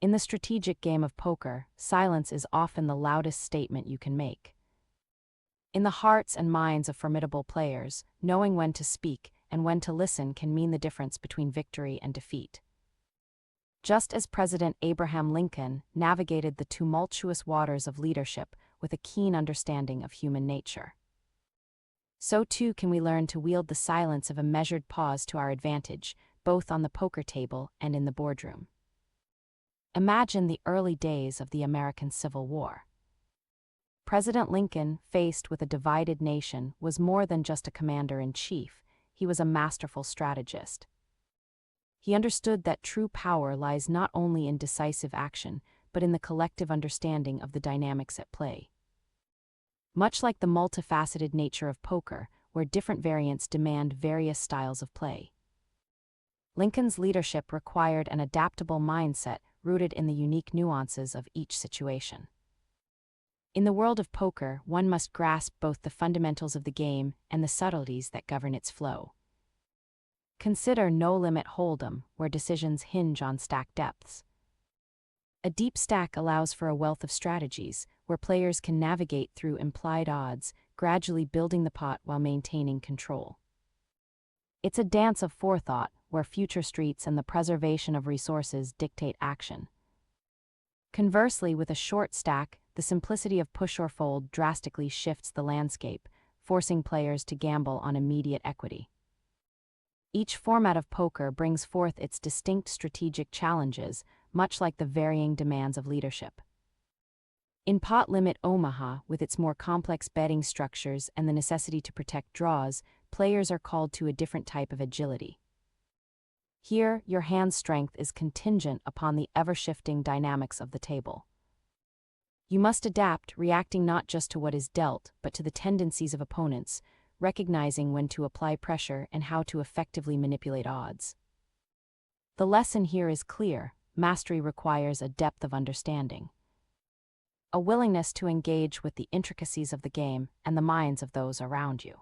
In the strategic game of poker, silence is often the loudest statement you can make. In the hearts and minds of formidable players, knowing when to speak and when to listen can mean the difference between victory and defeat. Just as President Abraham Lincoln navigated the tumultuous waters of leadership with a keen understanding of human nature, so too can we learn to wield the silence of a measured pause to our advantage, both on the poker table and in the boardroom. Imagine the early days of the American Civil War. President Lincoln, faced with a divided nation, was more than just a commander-in-chief. He was a masterful strategist. He understood that true power lies not only in decisive action, but in the collective understanding of the dynamics at play. Much like the multifaceted nature of poker, where different variants demand various styles of play, Lincoln's leadership required an adaptable mindset rooted in the unique nuances of each situation. In the world of poker, one must grasp both the fundamentals of the game and the subtleties that govern its flow. Consider no-limit hold'em, where decisions hinge on stack depths. A deep stack allows for a wealth of strategies, where players can navigate through implied odds, gradually building the pot while maintaining control. It's a dance of forethought, where future streets and the preservation of resources dictate action. Conversely, with a short stack, the simplicity of push or fold drastically shifts the landscape, forcing players to gamble on immediate equity. Each format of poker brings forth its distinct strategic challenges, much like the varying demands of leadership. In pot limit Omaha, with its more complex betting structures and the necessity to protect draws, players are called to a different type of agility. Here, your hand strength is contingent upon the ever-shifting dynamics of the table. You must adapt, reacting not just to what is dealt, but to the tendencies of opponents, recognizing when to apply pressure and how to effectively manipulate odds. The lesson here is clear: mastery requires a depth of understanding, a willingness to engage with the intricacies of the game and the minds of those around you.